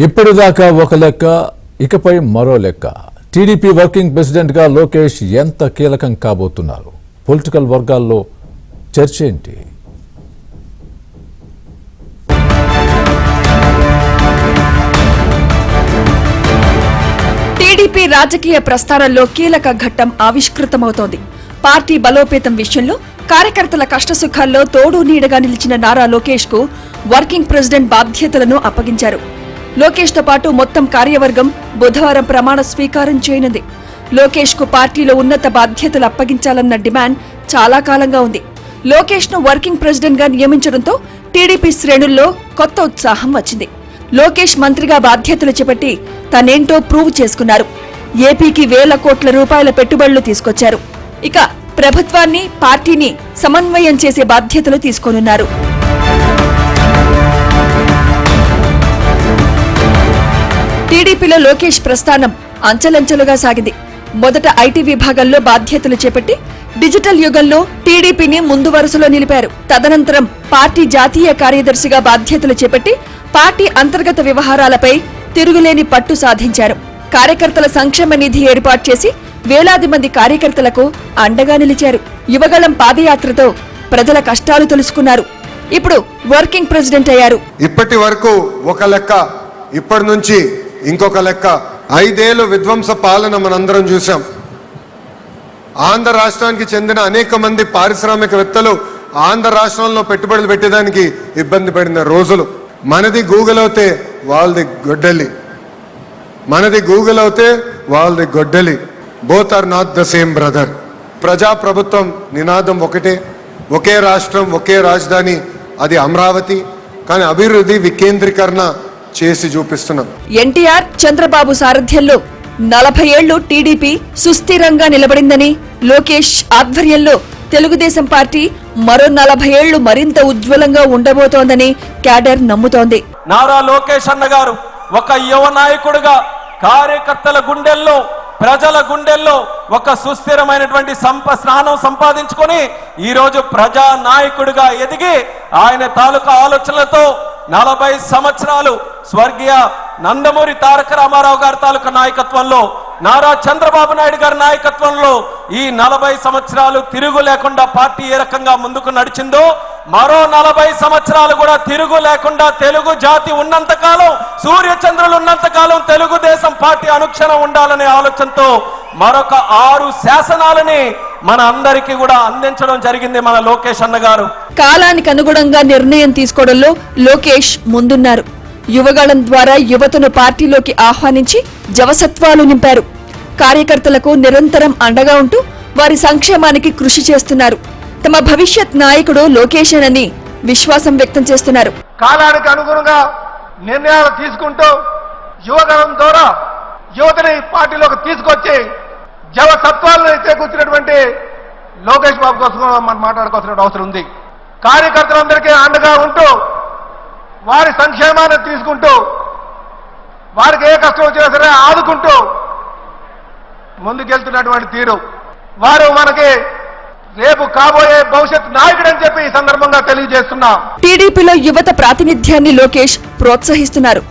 ఇప్పటిదాకా ఒక లెక్క, ఇకపై మరో లెక్క. టీడీపీ వర్కింగ్ ప్రెసిడెంట్ గా లోకేష్ ఎంత కీలకం కాబోతున్నారు? పొలిటికల్ వర్గాల్లో చర్చ ఏంటి? టీడీపీ రాజకీయ ప్రస్థానంలో కీలక ఘట్టం ఆవిష్కృతమవుతోంది. పార్టీ బలోపేతం విషయంలో కార్యకర్తల కష్టసుఖాల్లో తోడు నీడగా నిలిచిన నారా లోకేష్ కు వర్కింగ్ ప్రెసిడెంట్ బాధ్యతలను అప్పగించారు. లోకేష్ తో పాటు మొత్తం కార్యవర్గం బుధవారం ప్రమాణ స్వీకారం చేయనుంది. లోకేష్ కు పార్టీలో ఉన్నత బాధ్యతలు అప్పగించాలన్న డిమాండ్ చాలా కాలంగా ఉంది. లోకేష్ ను వర్కింగ్ ప్రెసిడెంట్ గా నియమించడంతో టీడీపీ శ్రేణుల్లో కొత్త ఉత్సాహం వచ్చింది. లోకేష్ మంత్రిగా బాధ్యతలు చేపట్టి తనేంటో ప్రూవ్ చేసుకున్నారు. ఏపీకి వేల కోట్ల రూపాయల పెట్టుబడులు తీసుకొచ్చారు. ఇక ప్రభుత్వాన్ని, పార్టీని సమన్వయం చేసే బాధ్యతలు తీసుకోనున్నారు. టీడీపీలో లోకేష్ ప్రస్థానం అంచెలంచెలుగా సాగింది. మొదట ఐటీ విభాగంలో బాధ్యతలు చేపట్టి డిజిటల్ యుగంలో టీడీపీని ముందు వరుసలో నిలిపారు. తదనంతరం పార్టీ జాతీయ కార్యదర్శిగా బాధ్యతలు చేపట్టి పార్టీ అంతర్గత వ్యవహారాలపై తిరుగులేని పట్టు సాధించారు. కార్యకర్తల సంక్షేమ నిధి ఏర్పాటు చేసి వేలాది మంది కార్యకర్తలకు అండగా నిలిచారు. యువగళం పాదయాత్రతో ప్రజల కష్టాలు తెలుసుకున్నారు. ఇప్పుడు వర్కింగ్ ప్రెసిడెంట్ అయ్యారు. ఇప్పటి వరకు ఒక లెక్క, ఇప్పటి నుంచి ఇంకొక లెక్క. 5 ఏళ్లు విధ్వంస పాలన మనందరం చూసాం. ఆంధ్ర రాష్ట్రానికి చెందిన అనేక మంది పారిశ్రామికవేత్తలు ఆంధ్ర రాష్ట్రంలో పెట్టుబడులు పెట్టేదానికి ఇబ్బంది పడిన రోజులు. మనది గూగుల్ అవుతే వాళ్ళది గొడ్డలి, మనది గూగుల్ అవుతే వాళ్ళది గొడ్డలి. Both are not the same brother. ప్రజాప్రభుత్వం నినాదం ఒకటే, ఒకే రాష్ట్రం, ఒకే రాజధాని, అది అమరావతి. కానీ అభివృద్ధి వికేంద్రీకరణ చేసి చూపిస్తున్నాం. ఎన్టీఆర్, చంద్రబాబు సారథ్యంలో 40 ఏళ్లు టీడీపీ సుస్థిరంగా నిలబడిందని, లోకేష్ ఆధ్వర్యంలో తెలుగుదేశం పార్టీ మరో 40 ఏళ్లు మరింత ఉజ్వలంగా ఉండబోతోందని క్యాడర్ నమ్ముతోంది. నారా లోకేష్ అన్నగారు ఒక యువ నాయకుడిగా కార్యకర్తల గుండెల్లో, ప్రజల గుండెల్లో ఒక సుస్థిరమైనటువంటి స్థానం సంపాదించుకొని ఈరోజు ప్రజా నాయకుడిగా ఎదిగి ఆయన తాలూకా ఆలోచనలతో 40 సంవత్సరాలు స్వర్గీయ నందమూరి తారక రామారావు గారి తాలూకా నాయకత్వంలో, నారా చంద్రబాబు నాయుడు గారి నాయకత్వంలో ఈ 40 సంవత్సరాలు తిరుగు లేకుండా పార్టీ ఏ రకంగా ముందుకు నడిచిందో మరో 40 సంవత్సరాలు కూడా తిరుగు లేకుండా తెలుగు జాతి ఉన్నంతకాలం, సూర్యచంద్రులు ఉన్నంతకాలం తెలుగుదేశం పార్టీ అనుక్షణం ఉండాలనే ఆలోచనతో మరొక 6 శాసనాలని మన అందరికీ కూడా అందించడం జరిగింది మన లోకేష్ అన్న గారు. కాలానికి అనుగుణంగా నిర్ణయం తీసుకోవడంలో లోకేష్ ముందున్నారు. యువగళం ద్వారా యువతను పార్టీలోకి ఆహ్వానించి జవసత్వాలు నింపారు. కార్యకర్తలకు నిరంతరం అండగా ఉంటూ వారి సంక్షేమానికి కృషి చేస్తున్నారు. తమ భవిష్యత్ నాయకుడు లోకేషేనని విశ్వాసం వ్యక్తం చేస్తున్నారు. కాలానికి అనుగుణంగా నిర్ణయాలు తీసుకుంటూ యువగళం ద్వారా యువతని పార్టీలోకి తీసుకొచ్చి జవసత్వాలను చేకూర్చినటువంటి లోకేష్ బాబు కోసం మనం మాట్లాడుకోవాల్సిన అవసరం ఉంది. కార్యకర్తలందరికీ అండగా ఉంటూ వారి సంక్షేమాన్ని తీసుకుంటూ వారికి ఏ కష్టం వచ్చినా సరే ఆదుకుంటూ ముందుకెళ్తున్నటువంటి తీరు, వారు మనకి రేపు కాబోయే భవిష్యత్ నాయకుడు అని చెప్పి ఈ సందర్భంగా తెలియజేస్తున్నాం. టీడీపీలో యువత ప్రాతినిధ్యాన్ని లోకేష్ ప్రోత్సహిస్తున్నారు.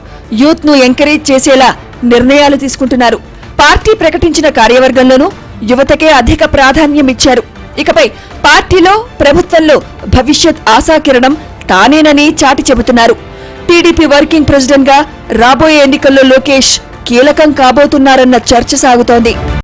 యూత్ ను ఎంకరేజ్ చేసేలా నిర్ణయాలు తీసుకుంటున్నారు. పార్టీ ప్రకటించిన కార్యవర్గంలోనూ యువతకే అధిక ప్రాధాన్యం ఇచ్చారు. ఇకపై పార్టీలో, ప్రభుత్వంలో భవిష్యత్ ఆశాకిరణం తానేనని చాటి చెబుతున్నారు. టీడీపీ వర్కింగ్ ప్రెసిడెంట్ గా రాబోయే ఎన్నికల్లో లోకేష్ కీలకం కాబోతున్నారన్న చర్చ సాగుతోంది.